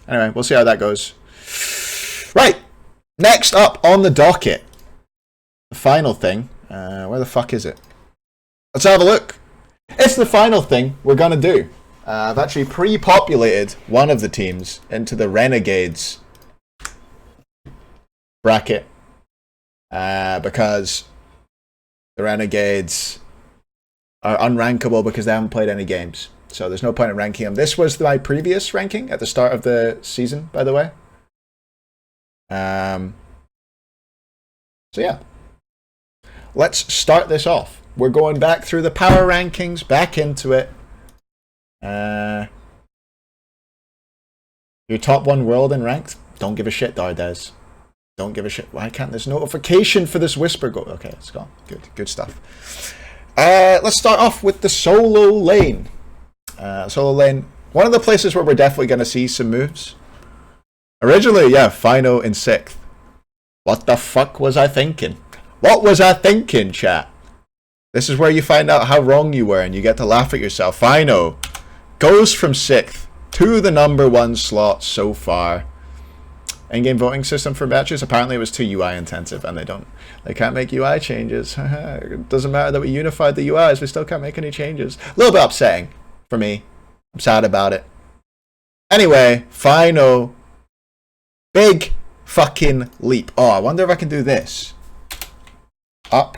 Anyway, we'll see how that goes. Right. Next up on the docket. The final thing. Where the fuck is it? Let's have a look. It's the final thing we're going to do. I've actually pre-populated one of the teams into the Renegades bracket. Because the Renegades are unrankable because they haven't played any games. So there's no point in ranking them. This was my previous ranking at the start of the season, by the way. So yeah. Let's start this off. We're going back through the power rankings, back into it. Your top one world in ranked? Don't give a shit, Dardes. Don't give a shit. Why can't this notification for this whisper go? Okay, it's gone. Good stuff. Let's start off with the solo lane. Solo lane, one of the places where we're definitely going to see some moves. Originally, yeah, Fino in 6th. What the fuck was I thinking? What was I thinking, chat? This is where you find out how wrong you were and you get to laugh at yourself. Fino goes from 6th to the number 1 slot so far. In-game voting system for matches, apparently it was too UI intensive and they can't make UI changes. It doesn't matter that we unified the UIs, we still can't make any changes. A little bit upsetting for me. I'm sad about it. Anyway, Fino, big fucking leap. Oh, I wonder if I can do this. Up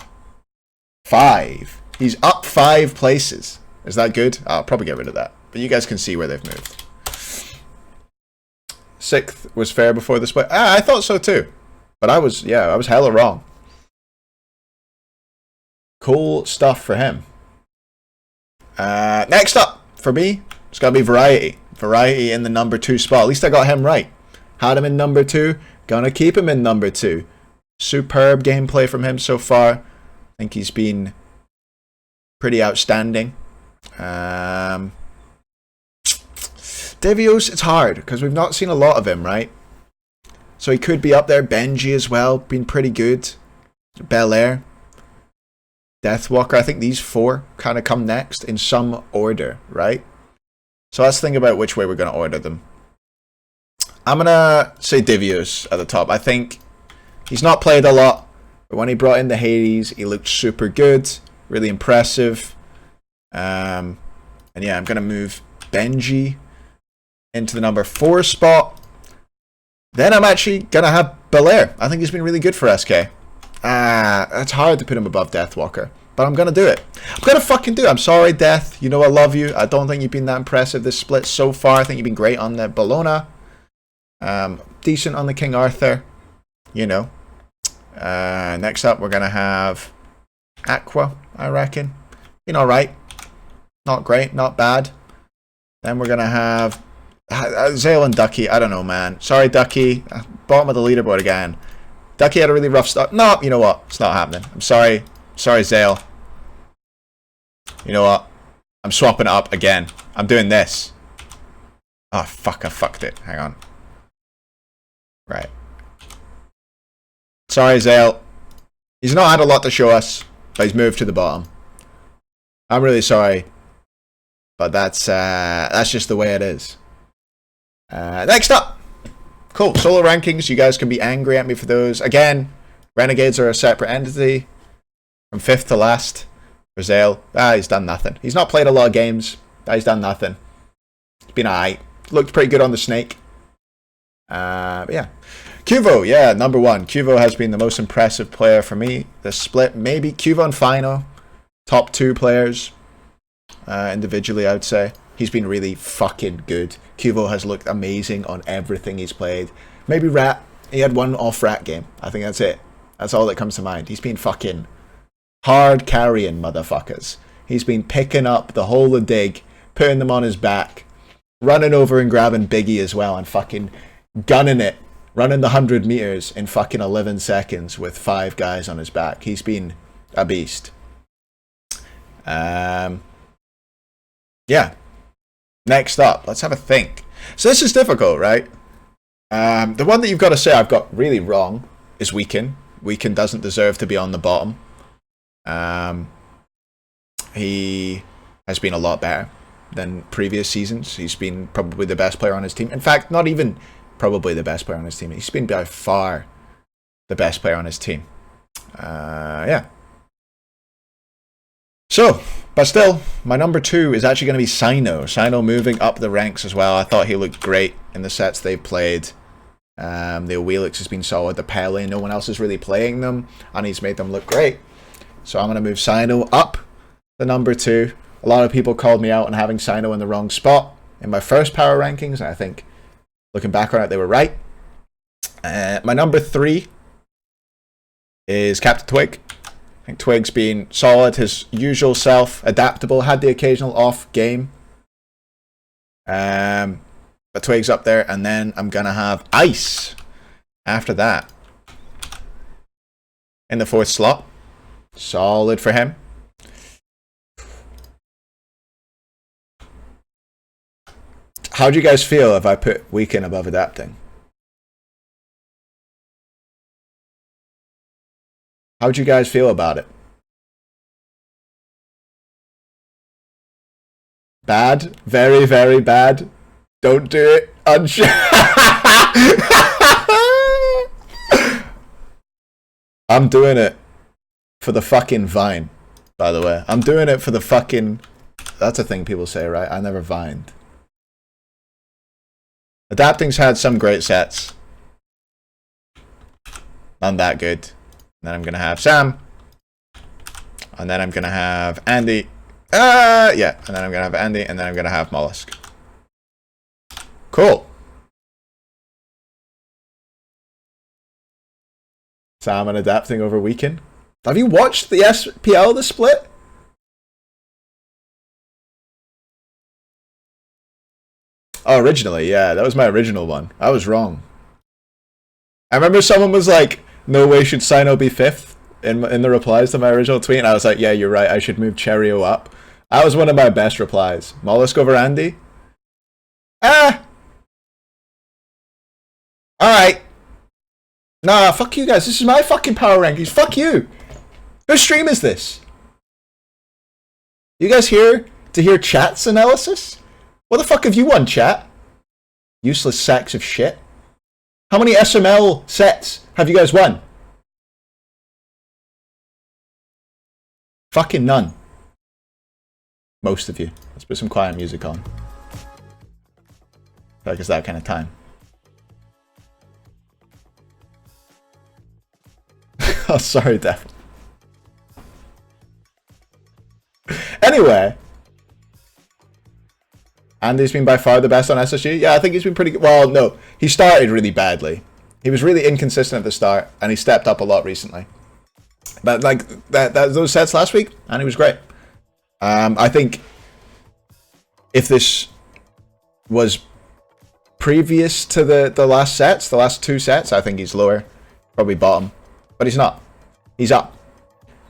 5. He's up 5 places. Is that good? I'll probably get rid of that. But you guys can see where they've moved. 6th was fair before the split. I thought so too. But I was hella wrong. Cool stuff for him. Next up, for me, it's got to be Variety. Variety in the number 2 spot. At least I got him right. Had him in number 2. Gonna keep him in number 2. Superb gameplay from him so far. I think he's been pretty outstanding. Devios, it's hard because we've not seen a lot of him, right? So he could be up there. Benji as well, been pretty good. Belair, Deathwalker. I think these 4 kind of come next in some order, right? So let's think about which way we're going to order them. I'm going to say Devios at the top. I think he's not played a lot, but when he brought in the Hades, he looked super good, really impressive. And yeah, I'm going to move Benji into the number 4 spot. Then I'm actually going to have Belair. I think he's been really good for SK. It's hard to put him above Deathwalker, but I'm going to do it. I'm going to fucking do it. I'm sorry, Death. You know I love you. I don't think you've been that impressive this split so far. I think you've been great on the Bologna. Decent on the King Arthur. You know. Next up, we're going to have Aqua, I reckon. Been alright. Not great, not bad. Then we're going to have Zale and Ducky. I don't know, man. Sorry, Ducky. Bottom of the leaderboard again. Ducky had a really rough start. No, you know what? It's not happening. I'm sorry. Sorry, Zale. You know what? I'm swapping it up again. I'm doing this. Oh, fuck. I fucked it. Hang on. Right. Sorry, Zale. He's not had a lot to show us, but he's moved to the bottom. I'm really sorry. But that's just the way it is. Next up. Cool. Solo rankings. You guys can be angry at me for those. Again, Renegades are a separate entity. From 5th to last. For Zale. He's done nothing. He's not played a lot of games. He's done nothing. He's been alright. Looked pretty good on the Snake. But yeah. Cuvo, yeah, number 1. Cuvo has been the most impressive player for me. The split, maybe Cuvo and Fino. Top 2 players. Individually, I would say. He's been really fucking good. Cuvo has looked amazing on everything he's played. Maybe Rat. He had one off-Rat game. I think that's it. That's all that comes to mind. He's been fucking hard carrying motherfuckers. He's been picking up the whole of Dig, putting them on his back, running over and grabbing Biggie as well, and fucking gunning it. Running the 100 meters in fucking 11 seconds with 5 guys on his back. He's been a beast. Yeah. Next up, let's have a think. So this is difficult, right? The one that you've got to say I've got really wrong is Weaken. Weaken doesn't deserve to be on the bottom. He has been a lot better. than previous seasons. He's been probably the best player on his team. In fact, not even probably the best player on his team. He's been by far the best player on his team. Yeah. So, but still, my number 2 is actually going to be Sino. Sino moving up the ranks as well. I thought he looked great in the sets they've played. The Wheelix has been solid. The Pele, no one else is really playing them, and he's made them look great. So I'm going to move Sino up the number 2. A lot of people called me out on having Sino in the wrong spot in my first power rankings, and I think, looking back on it, they were right. My number 3 is Captain Twig. I think Twig's been solid, his usual self, adaptable, had the occasional off game. But Twig's up there, and then I'm going to have Ice after that. In the 4th slot. Solid for him. How do you guys feel if I put Weaken above Adapting? How do you guys feel about it? Bad? Very, very bad? Don't do it. I'm doing it for the fucking Vine, by the way. I'm doing it for the fucking... That's a thing people say, right? I never vined. Adapting's had some great sets. None that good. And then I'm going to have Sam. And then I'm going to have Andy. Yeah. And then I'm going to have Andy. And then I'm going to have Mollusk. Cool. Sam and Adapting over Weaken. Have you watched the SPL, the split? Oh, originally, yeah. That was my original one. I was wrong. I remember someone was like, no way should Sino be 5th in the replies to my original tweet. And I was like, yeah, you're right. I should move Cheerio up. That was one of my best replies. Mollusk over Andy? Alright. Nah, fuck you guys. This is my fucking power rankings. Fuck you. Whose stream is this? You guys here to hear chat's analysis? What the fuck have you won, chat? Useless sacks of shit. How many SML sets have you guys won? Fucking none. Most of you. Let's put some quiet music on. Like it's that kind of time. Oh, sorry, Def. Anyway. Andy's been by far the best on SSG. Yeah, I think he's been pretty good. Well, no. He started really badly. He was really inconsistent at the start, and he stepped up a lot recently. But, like, those sets last week, Andy was great. I think if this was previous to the last sets, the last 2 sets, I think he's lower. Probably bottom. But he's not. He's up.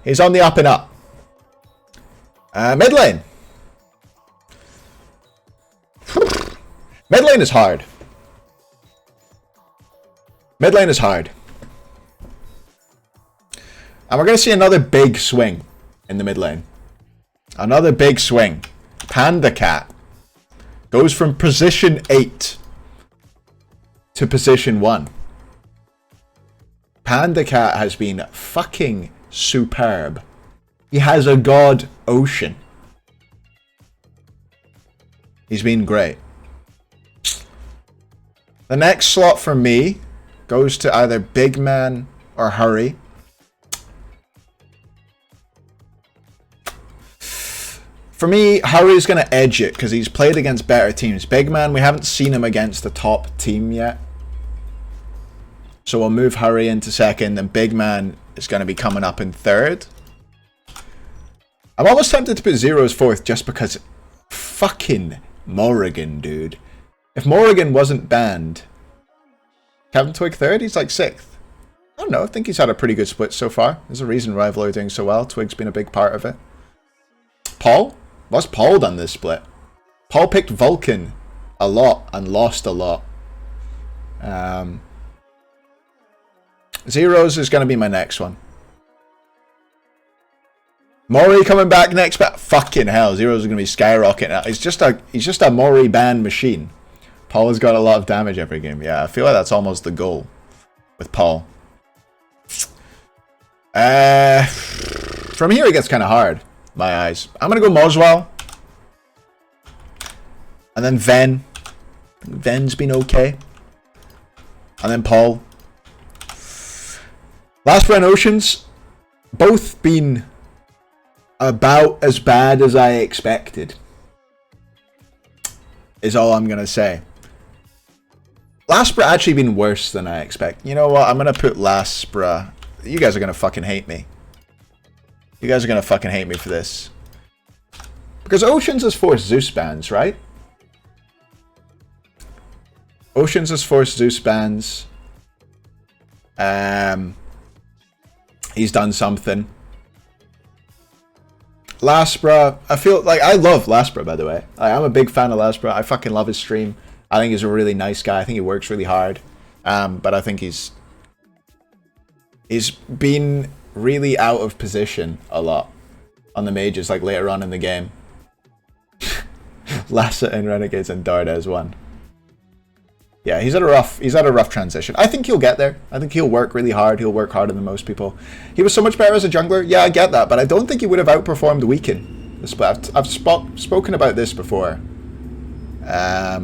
He's on the up and up. Mid lane. Mid lane is hard. Mid lane is hard. And we're going to see another big swing in the mid lane. Another big swing. Panda Cat goes from position 8 to position 1. Panda Cat has been fucking superb. He has a god ocean. He's been great. The next slot for me goes to either Big Man or Hurry. For me, Hurry's going to edge it because he's played against better teams. Big Man, we haven't seen him against the top team yet. So we'll move Hurry into second, and Big Man is going to be coming up in third. I'm almost tempted to put Zero's 4th just because fucking Morrigan, dude. If Morrigan wasn't banned, Captain Twig 3rd, he's like 6th. I don't know, I think he's had a pretty good split so far. There's a reason Rivalry are doing so well. Twig's been a big part of it. Paul? What's Paul done this split? Paul picked Vulcan a lot and lost a lot. Zeros is going to be my next one. Mori coming back next, but fucking hell, Zero's going to be skyrocketing now. He's just a Mori ban machine. Paul has got a lot of damage every game. Yeah, I feel like that's almost the goal with Paul. From here it gets kind of hard, my eyes. I'm going to go Moswell. And then Ven. Ven's been okay. And then Paul. Last and Oceans, both been about as bad as I expected. Is all I'm going to say. Laspra actually been worse than I expect. You know what? I'm going to put Laspra. You guys are going to fucking hate me. You guys are going to fucking hate me for this. Because Oceans has forced Zeus bans, right? Oceans has forced Zeus bans. He's done something. Laspra, I feel like I love Laspra, by the way. I'm a big fan of Laspra. I fucking love his stream. I think he's a really nice guy. I think he works really hard. But I think he's been really out of position a lot on the majors, like later on in the game. Lassa and Renegades and Darda as one. Yeah, he's had a rough transition. I think he'll get there. I think he'll work really hard. He'll work harder than most people. He was so much better as a jungler. Yeah, I get that, but I don't think he would have outperformed Weaken. I've spoken about this before. I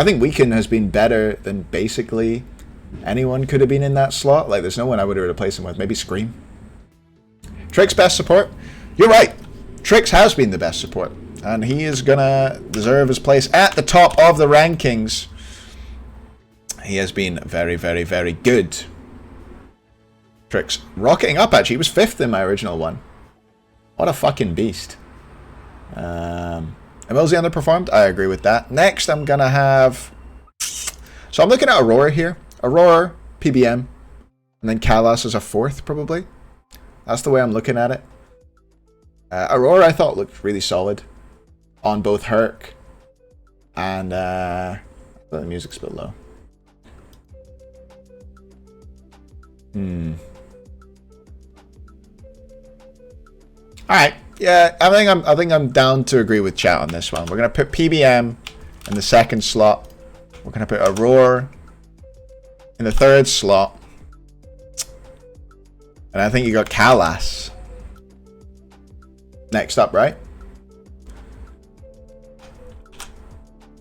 think Weaken has been better than basically anyone could have been in that slot. Like, there's no one I would have replaced him with. Maybe Scream. Trix best support. You're right. Trix has been the best support. And he is going to deserve his place at the top of the rankings. He has been very, very, very good. Trix rocketing up, actually. He was 5th in my original one. What a fucking beast. Emilzy underperformed. I agree with that. Next, I'm going to have... So I'm looking at Aurora here. Aurora, PBM. And then Kalas as a 4th, probably. That's the way I'm looking at it. Aurora, I thought, looked really solid. On both Herc and the music's a bit low. Alright, yeah, I think I'm down to agree with chat on this one. We're gonna put PBM in the 2nd slot. We're gonna put Aurora in the 3rd slot. And I think you got Kalas next up, right?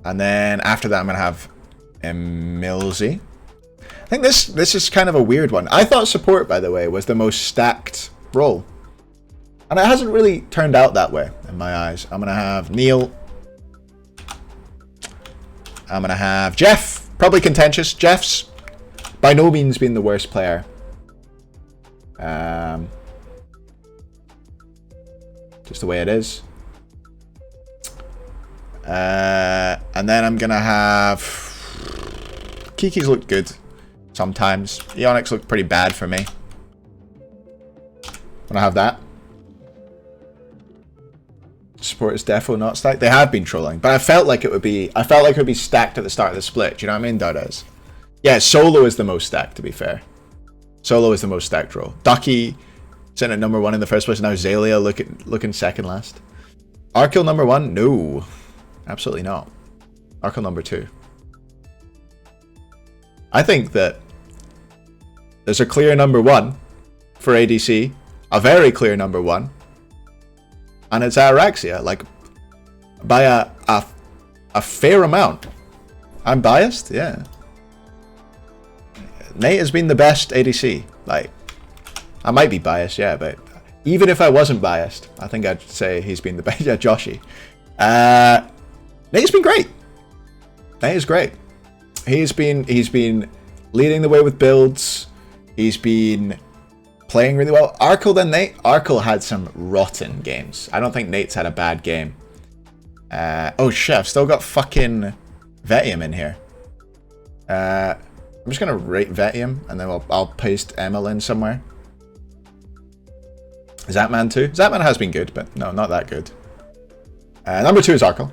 And then after that, I'm going to have Emilzy. I think this is kind of a weird one. I thought support, by the way, was the most stacked role. And it hasn't really turned out that way in my eyes. I'm going to have Neil. I'm going to have Jeff. Probably contentious. Jeff's by no means been the worst player. Just the way it is. And then I'm going to have... Kiki's looked good sometimes. Eonix looked pretty bad for me. I'm going to have that. Support is defo not stacked. They have been trolling, but I felt like it would be stacked at the start of the split. Do you know what I mean? Does. Yeah, Solo is the most stacked, to be fair. Solo is the most stacked role. Ducky sitting at number 1 in the first place. Now Zalia looking second last. Arkil number 1? No. Absolutely not. Arkil number 2. I think that there's a clear number 1 for ADC. A very clear number 1. And it's Araxia. Like, by a fair amount. I'm biased? Yeah. Nate has been the best ADC. Like, I might be biased, yeah, but even if I wasn't biased, I think I'd say he's been the best. Yeah, Joshy. Nate's been great. Nate is great. He's been leading the way with builds. He's been playing really well. Arkle then Nate. Arkle had some rotten games. I don't think Nate's had a bad game. Oh shit, I've still got fucking Vetium in here. I'm just gonna rate Vetium and then I'll paste Emil in somewhere. Zapman too. Zapman has been good, but no, not that good. Number 2 is Arkle.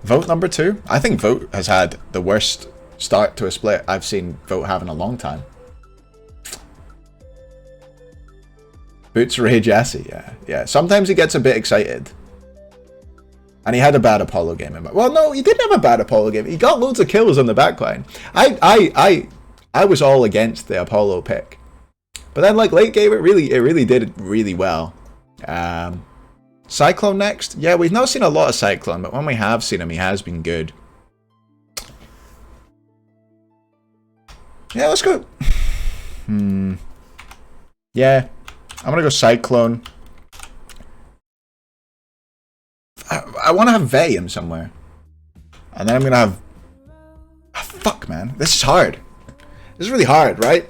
Vote number 2. I think Vote has had the worst start to a split I've seen Vote have in a long time. Boots Ray Jesse, yeah. Sometimes he gets a bit excited. And he had a bad Apollo game. Well, no, he didn't have a bad Apollo game. He got loads of kills on the backline. I was all against the Apollo pick. But then, like, late game, it really did really well. Cyclone next? Yeah, we've not seen a lot of Cyclone, but when we have seen him, he has been good. Yeah, let's go. Yeah, I'm gonna go Cyclone. I want to have Vayim somewhere. And then I'm gonna have... Oh, fuck, man. This is hard. This is really hard, right?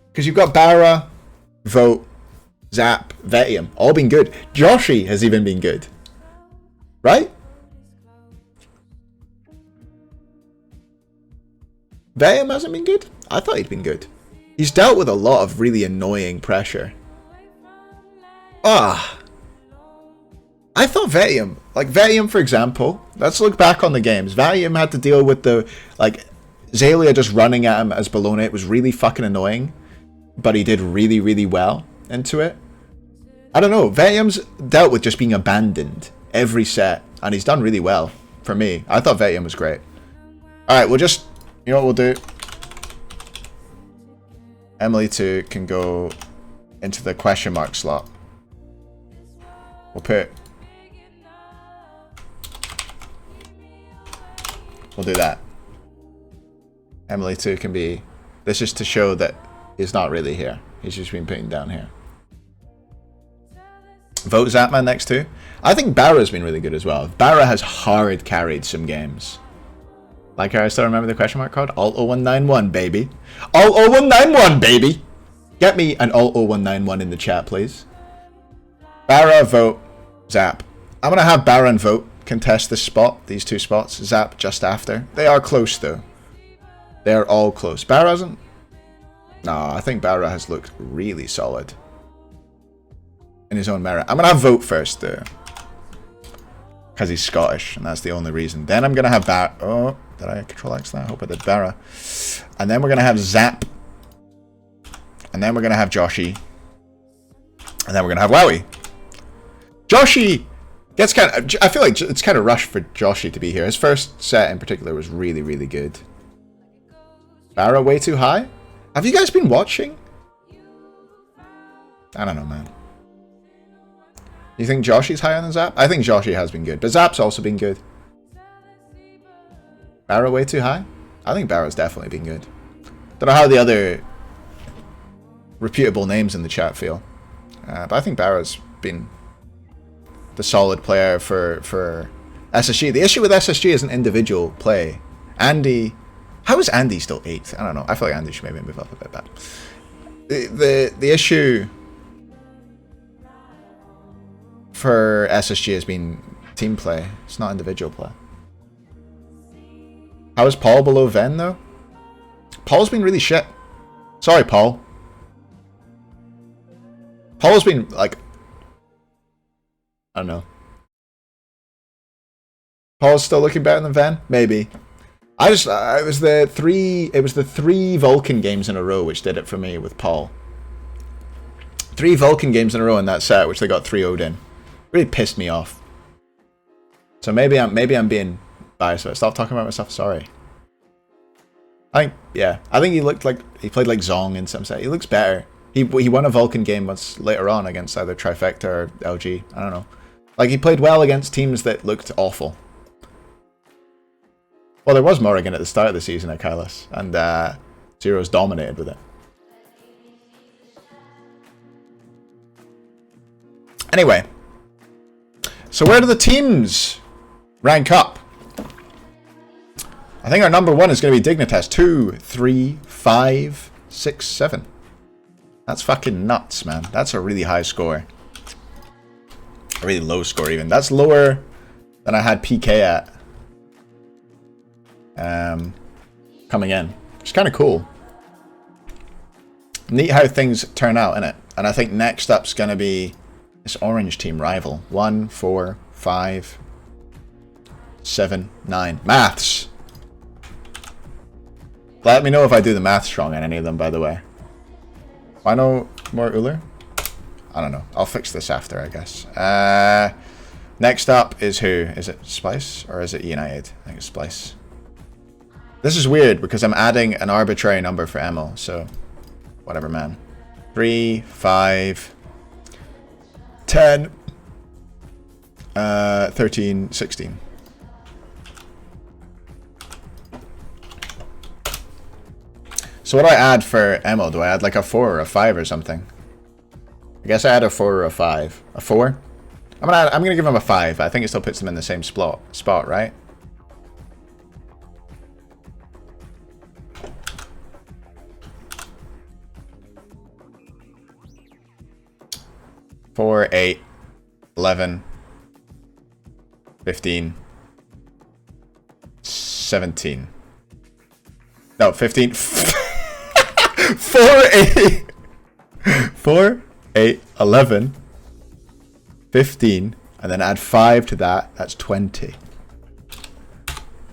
Because you've got Barra, Vote, Zap, Vetium, all been good. Joshi has even been good. Right? Vetium hasn't been good? I thought he'd been good. He's dealt with a lot of really annoying pressure. I thought Vetium, like Vetium for example, let's look back on the games. Vetium had to deal with the, like, Zalia just running at him as Bologna. It was really fucking annoying. But he did really well into it. I don't know. Vetium's dealt with just being abandoned every set. And he's done really well for me. I thought Vetium was great. Alright, we'll just... You know what we'll do? Emily 2 can go into the question mark slot. We'll put... We'll do that. Emily 2 can be... This is to show that he's not really here. He's just been putting down here. Vote Zapman next to. I think Barra's been really good as well. Barra has hard carried some games. Like I still remember the question mark code? Alt 0191, baby. Alt 0191, baby! Get me an Alt 0191 in the chat, please. Barra, Vote, Zap. I'm going to have Barra and Vote contest this spot. These two spots. Zap just after. They are close, though. They are all close. Barra hasn't... No, I think Barra has looked really solid. In his own merit. I'm going to have Vote first, though. Because he's Scottish, and that's the only reason. Then I'm going to have Barra... Oh, did I control X that? I hope I did Barra. And then we're going to have Zap. And then we're going to have Joshi. And then we're going to have Wowie. Joshi gets kind of... I feel like it's kind of rushed for Joshi to be here. His first set in particular was really good. Barra way too high? Have you guys been watching? I don't know, man. You think Joshi's higher than Zap? I think Joshi has been good, but Zap's also been good. Barra way too high? I think Barra's definitely been good. Don't know how the other reputable names in the chat feel. But I think Barra's been the solid player for SSG. The issue with SSG is an individual play. Andy... How is Andy still 8th? I don't know. I feel like Andy should maybe move up a bit back. The issue for SSG has been team play. It's not individual play. How is Paul below Ven, though? Paul's been really shit. Sorry, Paul. Paul's been, like... I don't know. Paul's still looking better than Ven? Maybe. It was the three Vulcan games in a row which did it for me with Paul. 3 Vulcan games in a row in that set, which they got 3-0'd in. Really pissed me off. So maybe I'm being biased. But stop talking about myself. Sorry. I think he looked like he played like Zong in some set. He looks better. He won a Vulcan game once later on against either Trifecta or LG. I don't know. Like he played well against teams that looked awful. Well, there was Morrigan at the start of the season at Kailas, and Zero's dominated with it. Anyway, so where do the teams rank up? I think our number 1 is going to be Dignitas. 2, 3, 5, 6, 7. That's fucking nuts, man. That's a really high score. A really low score, even. That's lower than I had PK at. Coming in. It's kind of cool. Neat how things turn out, innit? And I think next up's going to be this orange team rival. 1, 4, 5, 7, 9. Maths! Let me know if I do the maths wrong on any of them, by the way. Why no more Uller? I don't know. I'll fix this after, I guess. Next up is who? Is it Splice or is it United? I think it's Splice. This is weird because I'm adding an arbitrary number for Emil, so whatever, man. 3, 5, 10, 13, 16. So what do I add for Emil? Do I add like a 4 or a 5 or something? I guess I add a 4 or a 5. A 4? I'm gonna give him a 5. I think it still puts him in the same spot, right? Four, 8, 11, 15, 17. No, 15. 4, 8. 4, 8, 11, 15, and then add 5 to that. That's 20.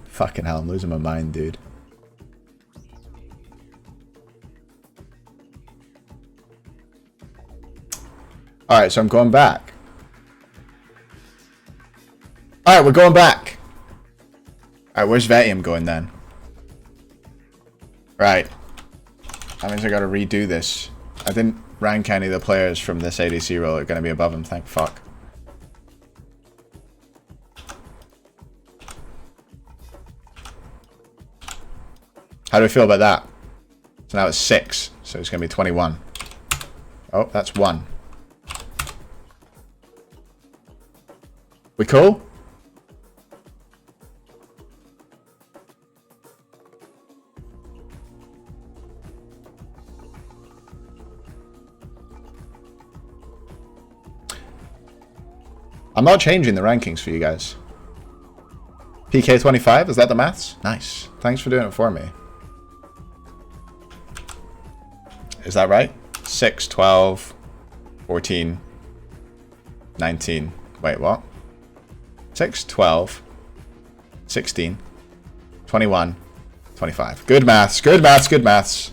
Fucking hell, I'm losing my mind, dude. Alright, so I'm going back. Alright, we're going back. Alright, where's Vetium going then? Right. That means I gotta redo this. I didn't rank any of the players from this ADC role are gonna be above him, thank fuck. How do we feel about that? So now it's 6, so it's gonna be 21. Oh, that's 1. We cool? I'm not changing the rankings for you guys. PK 25, is that the maths? Nice. Thanks for doing it for me. Is that right? 6, 12, 14, 19. Wait, what? 6, 12, 16, 21, 25. Good maths, good maths, good maths.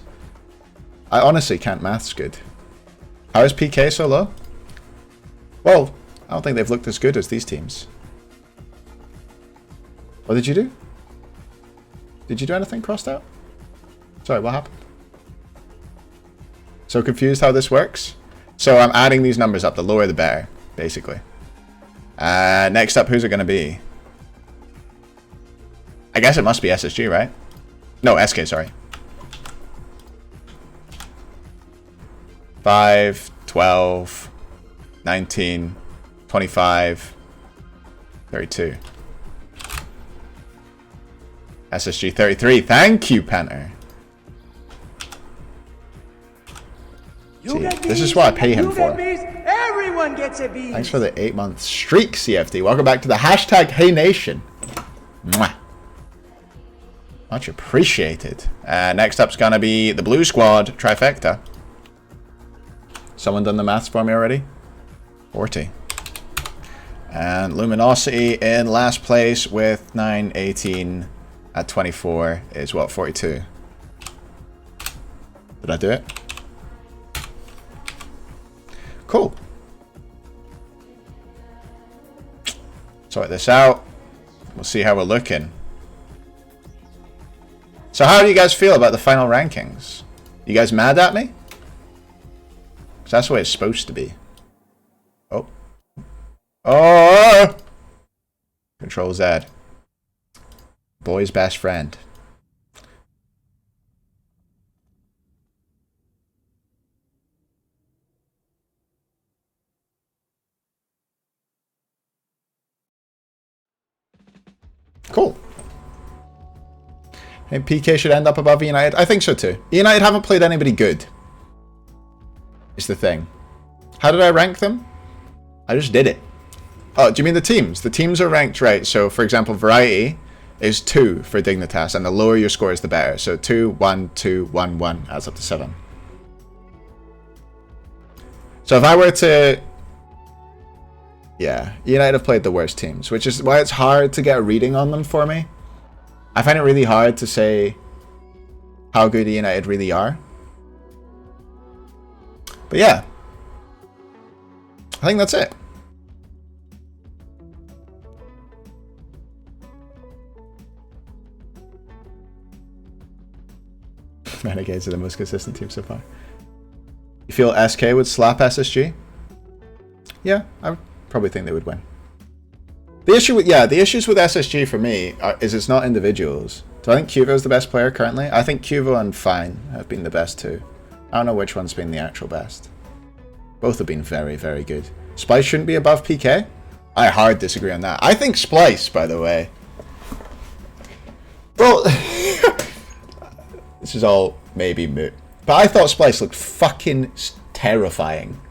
I honestly can't maths good. How is PK so low? Well, I don't think they've looked as good as these teams. What did you do? Did you do anything crossed out? Sorry, what happened? So confused how this works? So I'm adding these numbers up. The lower the better, basically. Next up, who's it going to be? I guess it must be SSG, right? No, SK, sorry. 5, 12, 19, 25, 32. SSG 33. Thank you, Panther. See, this is what I pay him for. Everyone gets a beast. Thanks for the 8-month streak, CFD. Welcome back to the hashtag HeyNation. Mwah. Much appreciated. Next up's gonna be the Blue Squad trifecta. Someone done the maths for me already? 40. And Luminosity in last place with 9, 18 at 24 is what, 42? Did I do it? Cool. Sort this out. We'll see how we're looking. So how do you guys feel about the final rankings? You guys mad at me? Because that's the way it's supposed to be. Oh. Oh! Control Z. Boy's best friend. Cool. And PK should end up above United. I think so too. United haven't played anybody good. Is the thing. How did I rank them? I just did it. Oh, do you mean the teams? The teams are ranked right. So, for example, Variety is 2 for Dignitas, and the lower your score is, the better. So 2, 1, 2, 1, 1 adds up to 7. So if I were to... Yeah, United have played the worst teams, which is why it's hard to get a reading on them for me. I find it really hard to say how good United really are. But yeah. I think that's it. Renegades are the most consistent team so far. You feel SK would slap SSG? Yeah, I would probably think they would win. The issue with the issues with SSG for me is it's not individuals. Do I think Cuvo's the best player currently? I think Cuvo and Fine have been the best too. I don't know which one's been the actual best. Both have been very, very good. Splice shouldn't be above PK? I hard disagree on that. I think Splice, by the way. Well, this is all maybe moot. But I thought Splice looked fucking terrifying.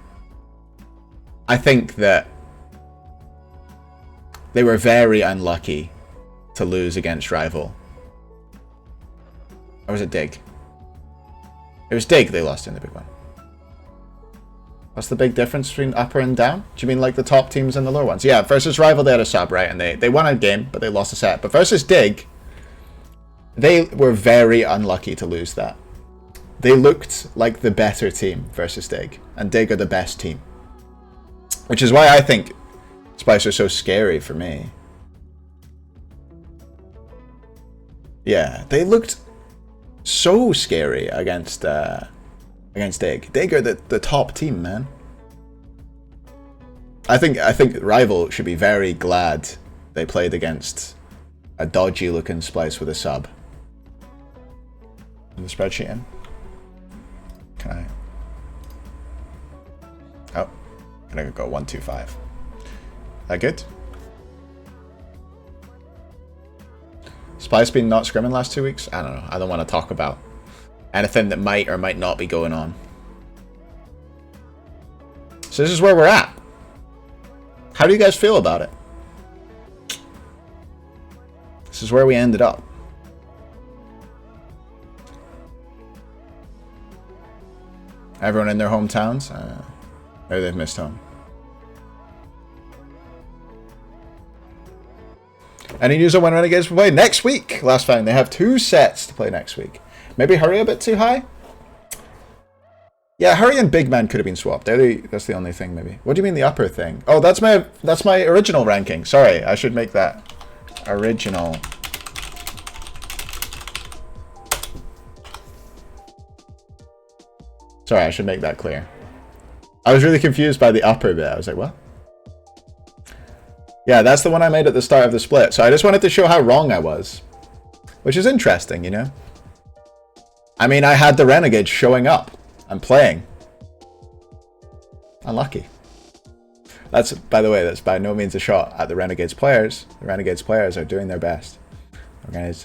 I think that they were very unlucky to lose against Rival. Or was it Dig? It was Dig they lost in the big one. What's the big difference between upper and down? Do you mean like the top teams and the lower ones? Yeah, versus Rival they had a sub, right? And they won a game, but they lost a set. But versus Dig, they were very unlucky to lose that. They looked like the better team versus Dig. And Dig are the best team. Which is why I think Splice are so scary for me. Yeah, they looked so scary against Dig. Dig are the top team, man. I think Rival should be very glad they played against a dodgy looking Splice with a sub. In the spreadsheet in. Can I? Oh, can I go 125? That good? Splice been not scrimming last 2 weeks? I don't know. I don't want to talk about anything that might or might not be going on. So this is where we're at. How do you guys feel about it? This is where we ended up. Everyone in their hometowns? Maybe they've missed home. Any news on when Renegades will play? Next week! Last time. They have 2 sets to play next week. Maybe Hurry a bit too high? Yeah, Hurry and Big Man could have been swapped. That's the only thing, maybe. What do you mean the upper thing? Oh, that's my original ranking. Sorry, I should make that original. Sorry, I should make that clear. I was really confused by the upper bit. I was like, what? Yeah, that's the one I made at the start of the split. So I just wanted to show how wrong I was. Which is interesting, you know? I mean, I had the Renegades showing up and playing. Unlucky. That's, by the way, that's by no means a shot at the Renegades players. The Renegades players are doing their best.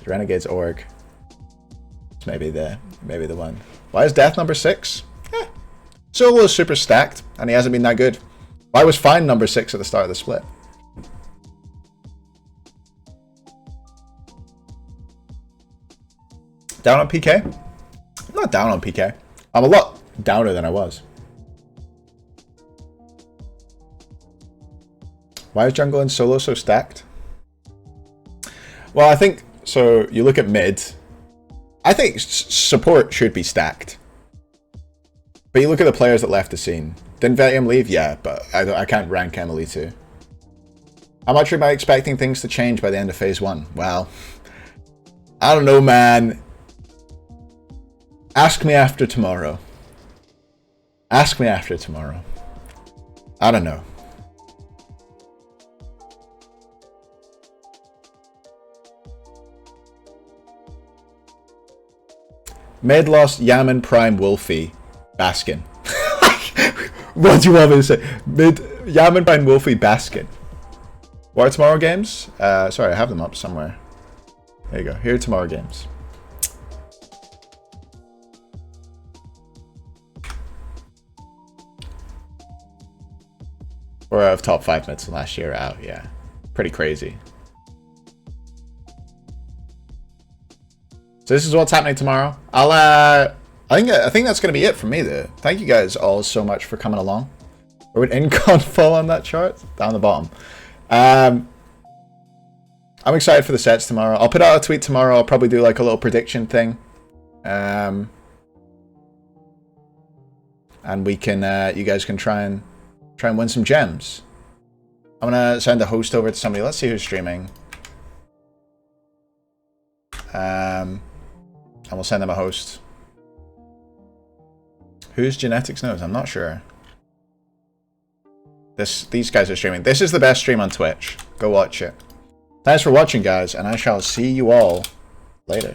Renegades org. It's maybe the one. Why is Death number 6? Solo is super stacked, and he hasn't been that good. Why was Fine number 6 at the start of the split? Down on PK? I'm not down on PK. I'm a lot downer than I was. Why is jungle and solo so stacked? Well, I think, so you look at mid. I think support should be stacked. But you look at the players that left the scene. Didn't Vetium leave? Yeah, but I can't rank Emily too. How much am I expecting things to change by the end of phase 1? Well, I don't know, man. Ask me after tomorrow. Ask me after tomorrow. I don't know. Mid lost Yaman, Prime, Wolfie, Baskin. What do you want me to say? Mid Yaman, Prime, Wolfie, Baskin. What are tomorrow games? Sorry, I have them up somewhere. There you go. Here are tomorrow games. 4 out of top 5 mids last year out. Yeah, pretty crazy. So this is what's happening tomorrow. I think that's gonna be it for me though. Thank you guys all so much for coming along. Where would Incon fall on that chart? Down the bottom. I'm excited for the sets tomorrow. I'll put out a tweet tomorrow. I'll probably do like a little prediction thing. And we can, you guys can try and Try and win some gems. I'm gonna send a host over to somebody. Let's see who's streaming. And we'll send them a host. Whose genetics knows? I'm not sure. These guys are streaming. This is the best stream on Twitch. Go watch it. Thanks for watching, guys, and I shall see you all later.